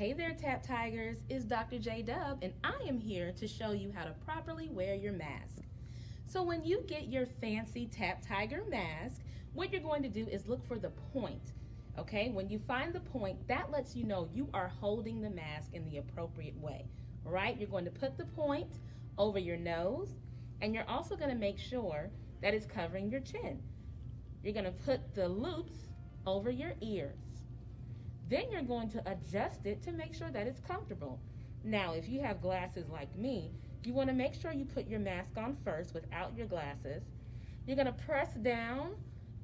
Hey there, Tapp Tigers. It's Dr. J Dub, and I am here to show you how to properly wear your mask. So when you get your fancy Tapp Tiger mask, what you're going to do is look for the point. Okay, when you find the point, that lets you know you are holding the mask in the appropriate way. Right? You're going to put the point over your nose, and you're also going to make sure that it's covering your chin. You're going to put the loops over your ears. Then you're going to adjust it to make sure that it's comfortable. Now, if you have glasses like me, you want to make sure you put your mask on first without your glasses. You're going to press down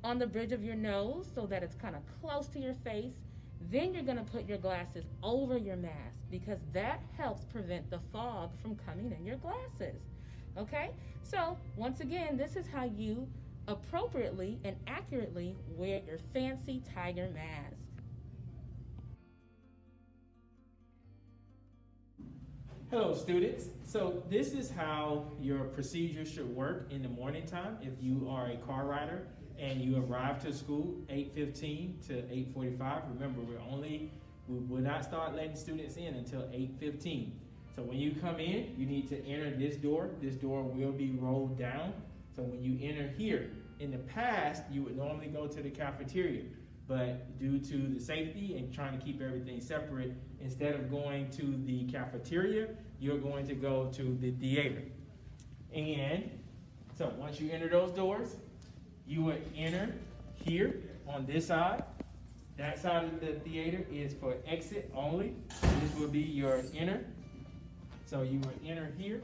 on the bridge of your nose so that it's kind of close to your face. Then you're going to put your glasses over your mask because that helps prevent the fog from coming in your glasses. Okay? So, once again, this is how you appropriately and accurately wear your fancy tiger mask. Hello students, so this is how your procedure should work in the morning time if you are a car rider and you arrive to school 8:15 to 8:45. Remember, we're not start letting students in until 8:15. So when you come in, you need to enter this door. This door will be rolled down. So when you enter here, in the past, you would normally go to the cafeteria. But due to the safety and trying to keep everything separate, instead of going to the cafeteria, you're going to go to the theater. And so once you enter those doors, you would enter here on this side. That side of the theater is for exit only. This will be your enter. So you would enter here.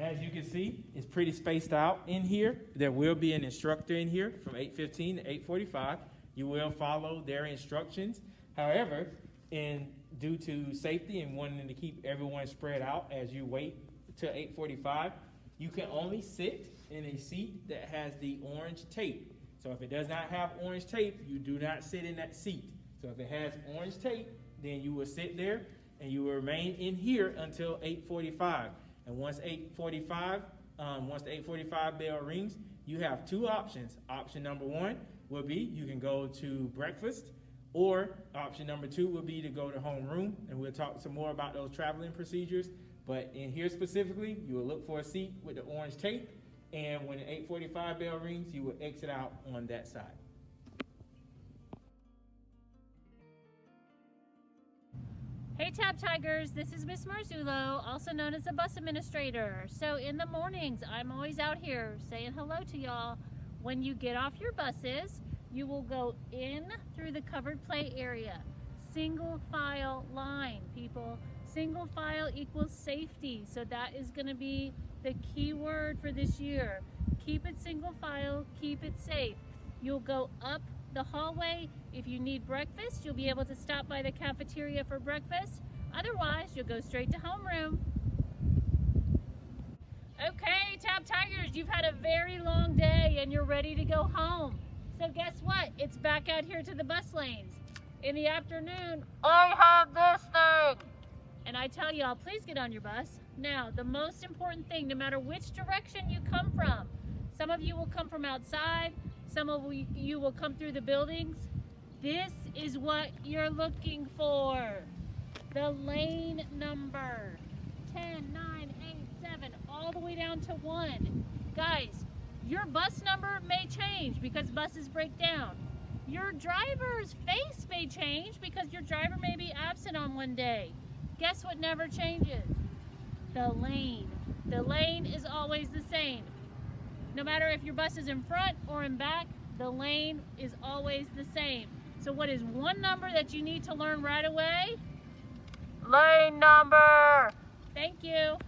As you can see, it's pretty spaced out in here. There will be an instructor in here from 8:15 to 8:45. You will follow their instructions. However, due to safety and wanting to keep everyone spread out as you wait till 8:45, you can only sit in a seat that has the orange tape. So if it does not have orange tape, you do not sit in that seat. So if it has orange tape, then you will sit there and you will remain in here until 8:45. And once the 8:45 bell rings, you have two options. Option number one will be you can go to breakfast, or option number two will be to go to homeroom, and we'll talk some more about those traveling procedures. But in here specifically, you will look for a seat with the orange tape, and when the 8:45 bell rings, you will exit out on that side. Hey Tapp Tigers, this is Miss Marzullo, also known as the bus administrator. So in the mornings, I'm always out here saying hello to y'all. When you get off your buses, you will go in through the covered play area. Single file line, people. Single file equals safety. So that is going to be the key word for this year. Keep it single file, keep it safe. You'll go up the hallway. If you need breakfast, you'll be able to stop by the cafeteria for breakfast. Otherwise, you'll go straight to homeroom. Okay, Tapp Tigers, you've had a very long day and you're ready to go home. So guess what? It's back out here to the bus lanes. In the afternoon, I have this thing. And I tell y'all, please get on your bus. Now, the most important thing, no matter which direction you come from, some of you will come from outside, some of you will come through the buildings. This is what you're looking for. The lane number. 10, 9, 8, 7, all the way down to 1. Guys, your bus number may change because buses break down. Your driver's face may change because your driver may be absent on one day. Guess what never changes? The lane. The lane is always the same. No matter if your bus is in front or in back, the lane is always the same. So what is one number that you need to learn right away? Lane number. Thank you.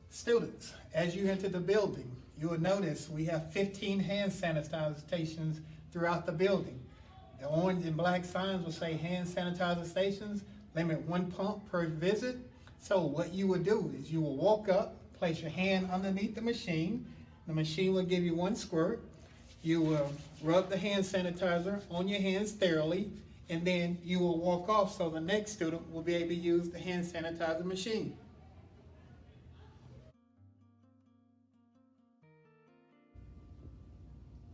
Students, as you enter the building, you will notice we have 15 hand sanitizer stations throughout the building. The orange and black signs will say hand sanitizer stations, limit 1 pump per visit. So what you will do is you will walk up, place your hand underneath the machine. The machine will give you 1 squirt. You will rub the hand sanitizer on your hands thoroughly, and then you will walk off so the next student will be able to use the hand sanitizer machine.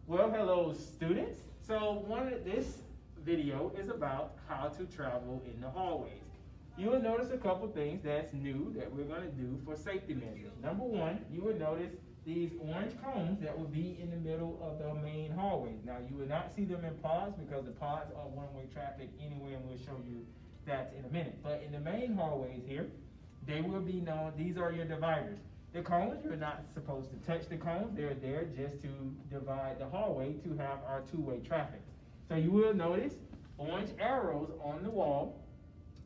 Well, hello students. So this video is about how to travel in the hallways. You will notice a couple things that's new that we're going to do for safety measures. Number one, you will notice these orange cones that will be in the middle of the main hallways. Now you will not see them in pods because the pods are one-way traffic anyway, and we'll show you that in a minute. But in the main hallways here, they will be known, these are your dividers. The cones, you're not supposed to touch the cones. They're there just to divide the hallway to have our two-way traffic. So you will notice orange arrows on the wall,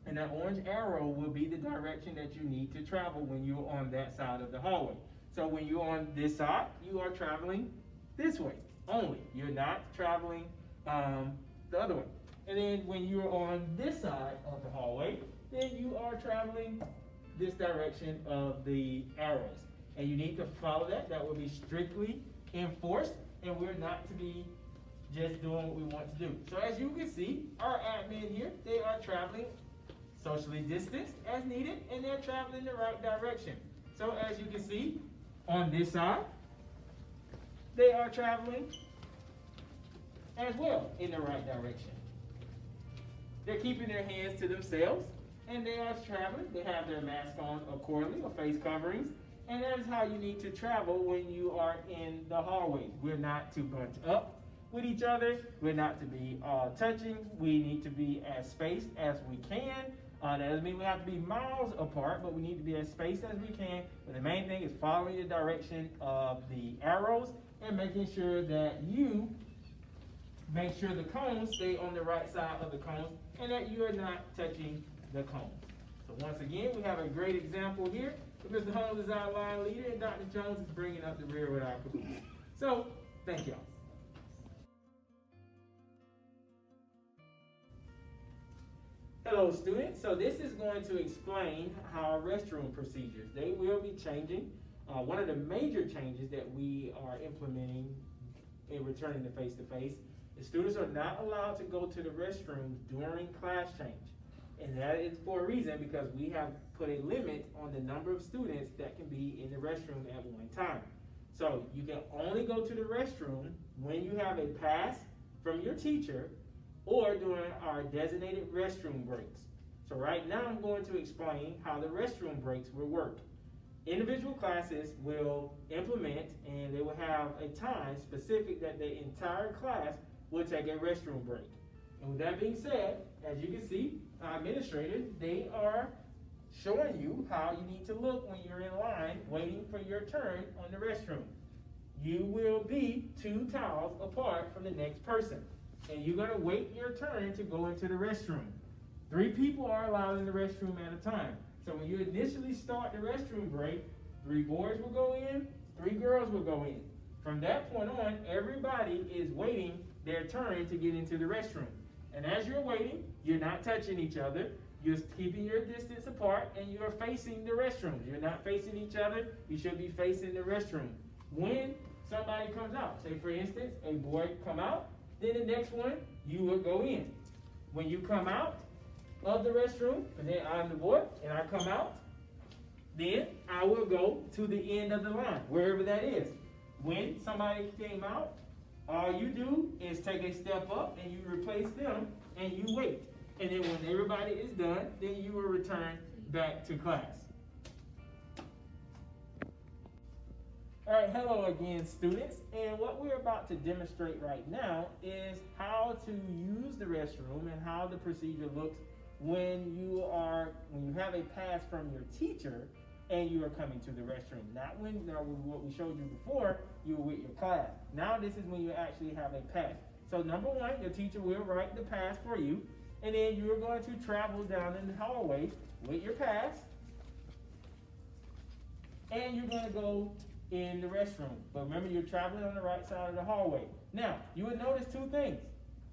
and that orange arrow will be the direction that you need to travel when you're on that side of the hallway. So when you're on this side, you are traveling this way only. You're not traveling the other way. And then when you're on this side of the hallway, then you are traveling this direction of the arrows. And you need to follow that. That will be strictly enforced, and we're not to be just doing what we want to do. So as you can see, our admin here, they are traveling socially distanced as needed, and they're traveling the right direction. So as you can see, on this side, they are traveling as well in the right direction. They're keeping their hands to themselves, and they are traveling. They have their mask on accordingly, or face coverings, and that is how you need to travel when you are in the hallways. We're not to bunch up with each other. We're not to be touching. We need to be as spaced as we can. That doesn't mean we have to be miles apart, but we need to be as spaced as we can. But the main thing is following the direction of the arrows and making sure that you make sure the cones stay on the right side of the cones and that you are not touching the cones. So once again, we have a great example here. Mr. Holmes is our line leader, and Dr. Jones is bringing up the rear with our caboose. So, thank y'all. Hello students, so this is going to explain our restroom procedures. They will be changing. One of the major changes that we are implementing in returning to face-to-face, the students are not allowed to go to the restrooms during class change. And that is for a reason, because we have put a limit on the number of students that can be in the restroom at one time. So you can only go to the restroom when you have a pass from your teacher or during our designated restroom breaks. So right now I'm going to explain how the restroom breaks will work. Individual classes will implement, and they will have a time specific that the entire class will take a restroom break. And with that being said, as you can see, our administrators, they are showing you how you need to look when you're in line waiting for your turn on the restroom. You will be 2 towels apart from the next person, and you're going to wait your turn to go into the restroom. 3 people are allowed in the restroom at a time. So when you initially start the restroom break, 3 boys will go in, 3 girls will go in. From that point on, everybody is waiting their turn to get into the restroom. And as you're waiting, you're not touching each other. You're keeping your distance apart, and you're facing the restrooms. You're not facing each other. You should be facing the restroom. When somebody comes out, say for instance, a boy come out, then the next one, you will go in. When you come out of the restroom, and then I'm the boy, and I come out, then I will go to the end of the line, wherever that is. When somebody came out, all you do is take a step up and you replace them and you wait. And then when everybody is done, then you will return back to class. All right, hello again, students. And what we're about to demonstrate right now is how to use the restroom and how the procedure looks when you have a pass from your teacher and you are coming to the restroom. Not when, what we showed you before, you were with your class. Now this is when you actually have a pass. So number one, your teacher will write the pass for you, and then you're going to travel down in the hallway with your pass, and you're going to go in the restroom. But remember, you're traveling on the right side of the hallway. Now, you would notice 2 things.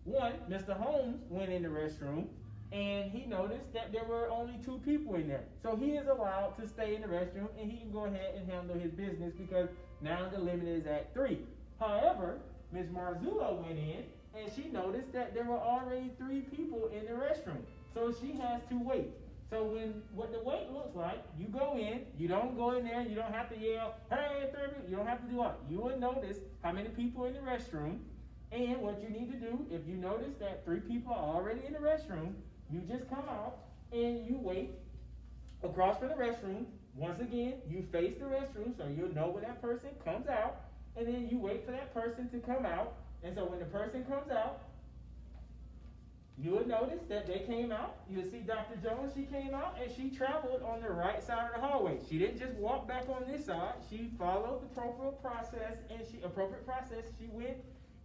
One, Mr. Holmes went in the restroom, and he noticed that there were only 2 people in there. So he is allowed to stay in the restroom, and he can go ahead and handle his business because now the limit is at 3. However, Ms. Marzullo went in, and she noticed that there were already 3 people in the restroom. So she has to wait. So what the wait looks like, you go in, you don't go in there, you don't have to yell, hey, 3 people, you don't have to do what? You will notice how many people are in the restroom, and what you need to do, if you notice that 3 people are already in the restroom, you just come out and you wait across from the restroom. Once again, you face the restroom so you'll know when that person comes out, and then you wait for that person to come out. And so when the person comes out, you will notice that they came out. You'll see Dr. Jones, she came out and she traveled on the right side of the hallway. She didn't just walk back on this side. She followed the appropriate process, She went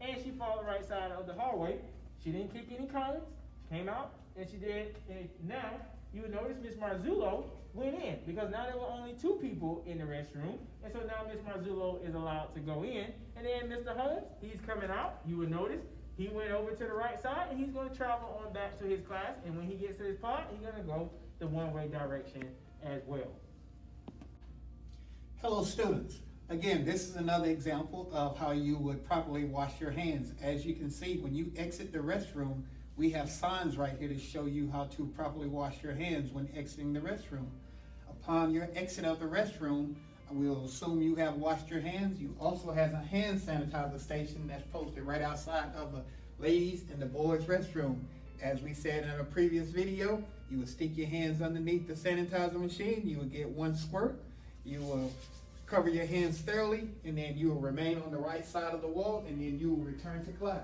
and she followed the right side of the hallway. She didn't kick any cones. She came out and she did. And now you will notice Miss Marzullo went in, because now there were only 2 people in the restroom. And so now Miss Marzullo is allowed to go in. And then Mr. Holmes, he's coming out. You will notice he went over to the right side, and he's going to travel on back to his class. And when he gets to his pod, he's going to go the one-way direction as well. Hello, students. Again, this is another example of how you would properly wash your hands. As you can see, when you exit the restroom, we have signs right here to show you how to properly wash your hands when exiting the restroom. Upon your exit of the restroom, we'll assume you have washed your hands. You also have a hand sanitizer station that's posted right outside of the ladies' and the boys' restroom. As we said in a previous video, you will stick your hands underneath the sanitizer machine. You will get 1 squirt. You will cover your hands thoroughly, and then you will remain on the right side of the wall, and then you will return to class.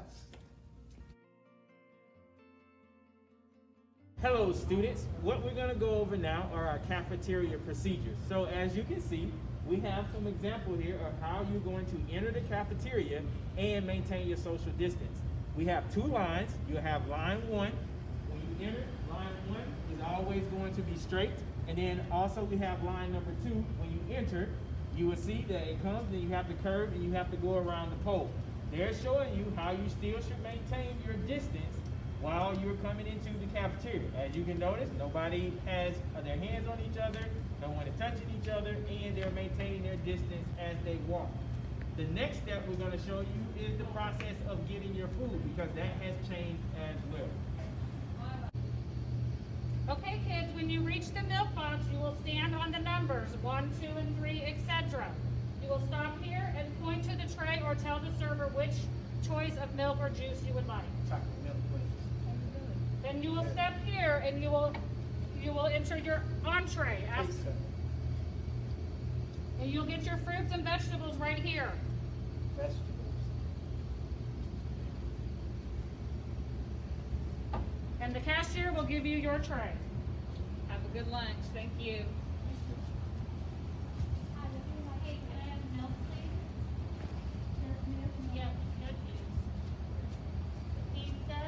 Hello, students. What we're going to go over now are our cafeteria procedures. So as you can see, we have some example here of how you're going to enter the cafeteria and maintain your social distance. We have 2 lines. You have line 1. When you enter, line 1 is always going to be straight. And then also we have line number 2. When you enter, you will see that it comes, and you have to curve, and you have to go around the pole. They're showing you how you still should maintain your distance while you're coming into the cafeteria. As you can notice, nobody has their hands on each other, no one is touching each other, and they're maintaining their distance as they walk. The next step we're going to show you is the process of getting your food, because that has changed as well. Okay, kids, when you reach the milk box, you will stand on the numbers 1, 2, and 3, etc. You will stop here and point to the tray or tell the server which choice of milk or juice you would like. Chocolate milk, please. Then you will step here and you will enter your entree. And you'll get your fruits and vegetables right here. Vegetables. And the cashier will give you your tray. Have a good lunch. Thank you. Yep, good news. Pizza.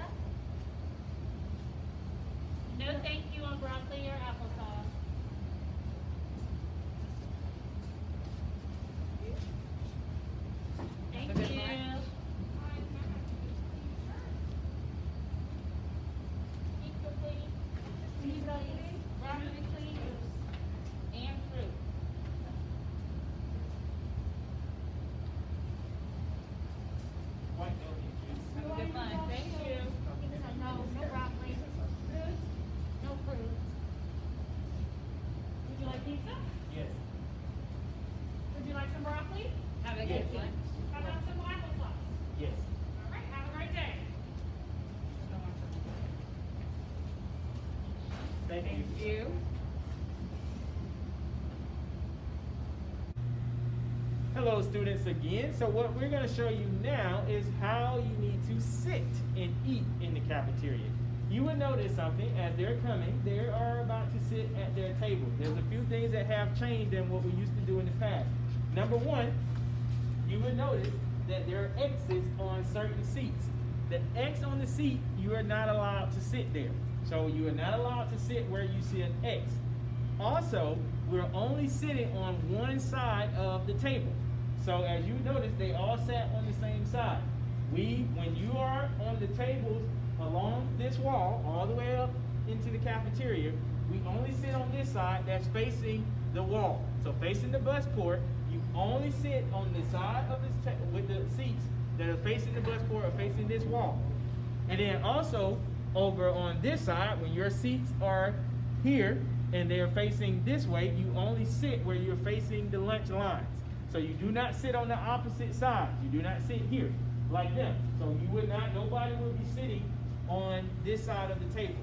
No thank you on broccoli or applesauce. Thank you. Pizza, please. Pizza, broccoli, please. And fruit. White milk and juice. Have a good lunch. Thank you. No broccoli. No fruit. Would you like pizza? Yes. Would you like some broccoli? Have a Yes. good lunch. How about some applesauce? Yes. All right, have a great day. Thank you. Thank you. Hello, students again. So what we're going to show you now is how you need to sit and eat in the cafeteria. You will notice something as they're coming. They are about to sit at their table. There's a few things that have changed than what we used to do in the past. Number 1, you will notice that there are X's on certain seats. The X on the seat, you are not allowed to sit there. So you are not allowed to sit where you see an X. Also, we're only sitting on one side of the table. So as you notice, they all sat on the same side. When you are on the tables along this wall, all the way up into the cafeteria, we only sit on this side that's facing the wall. So facing the bus port, you only sit on the side of this with the seats that are facing the bus port or facing this wall. And then also over on this side, when your seats are here and they're facing this way, you only sit where you're facing the lunch lines. So you do not sit on the opposite side. You do not sit here like them. So you would not, nobody will be sitting on this side of the tables.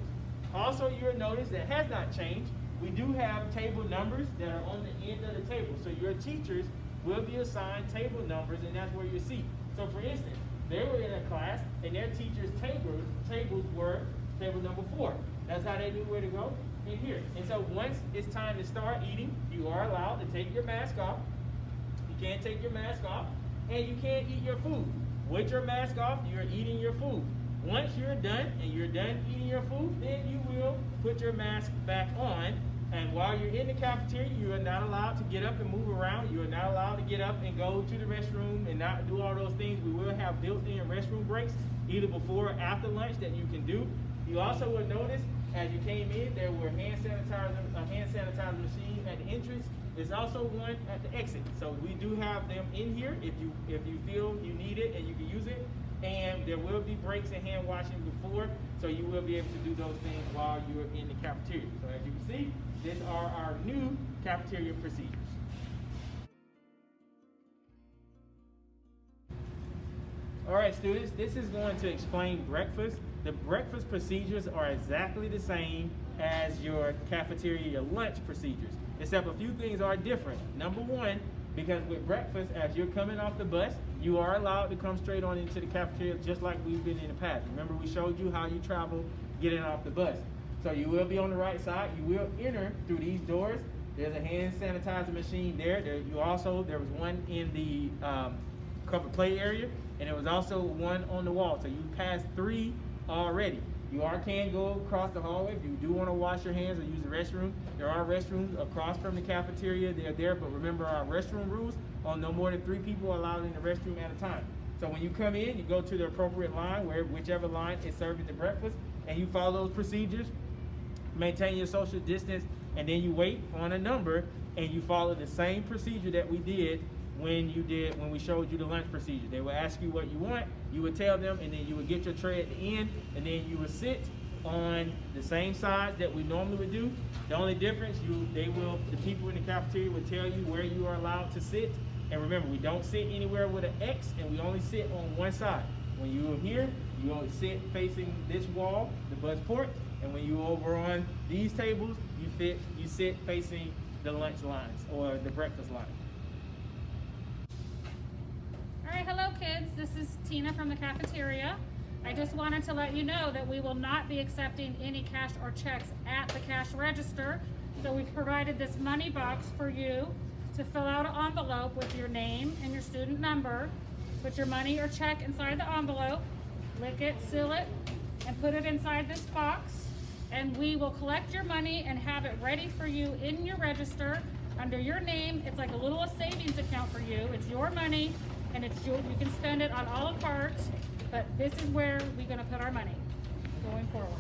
Also, you'll notice that has not changed. We do have table numbers that are on the end of the table. So your teachers will be assigned table numbers, and that's where you see. So for instance, they were in a class and their teacher's tables were table number 4. That's how they knew where to go, in here. And so once it's time to start eating, you are allowed to take your mask off. You can't take your mask off, and you can't eat your food. With your mask off, you're eating your food. Once you're done and you're done eating your food, then you will put your mask back on. And while you're in the cafeteria, you are not allowed to get up and move around. You are not allowed to get up and go to the restroom and not do all those things. We will have built-in restroom breaks, either before or after lunch, that you can do. You also will notice, as you came in, there were a hand sanitizer machine at the entrance. There's also one at the exit. So we do have them in here if you feel you need it and you can use it. And there will be breaks and hand washing before, so you will be able to do those things while you're in the cafeteria. So as you can see, these are our new cafeteria procedures. All right, students, this is going to explain breakfast. The breakfast procedures are exactly the same as your cafeteria, your lunch procedures, except a few things are different. Number one, because with breakfast, as you're coming off the bus, you are allowed to come straight on into the cafeteria just like we've been in the past. Remember, we showed you how you travel getting off the bus. So you will be on the right side. You will enter through these doors. There's a hand sanitizer machine there. There was one in the covered play area, and there was also one on the wall. So you passed 3 already. You can go across the hallway if you do want to wash your hands or use the restroom. There are restrooms across from the cafeteria. They're there, but remember our restroom rules on no more than 3 people allowed in the restroom at a time. So when you come in, you go to the appropriate line, whichever line is serving the breakfast, and you follow those procedures, maintain your social distance, and then you wait on a number, and you follow the same procedure that we did when we showed you the lunch procedure. They would ask you what you want, you would tell them, and then you would get your tray at the end, and then you would sit on the same sides that we normally would do. The only difference, the people in the cafeteria would tell you where you are allowed to sit. And remember, we don't sit anywhere with an X, and we only sit on one side. When you are here, you only sit facing this wall, the bus port, and when you're over on these tables, you sit facing the lunch lines or the breakfast line. All right, hello kids. This is Tina from the cafeteria. I just wanted to let you know that we will not be accepting any cash or checks at the cash register. So we've provided this money box for you to fill out an envelope with your name and your student number. Put your money or check inside the envelope, lick it, seal it, and put it inside this box. And we will collect your money and have it ready for you in your register under your name. It's like a little savings account for you. It's your money, and you can spend it on a la carte, but this is where we're going to put our money going forward.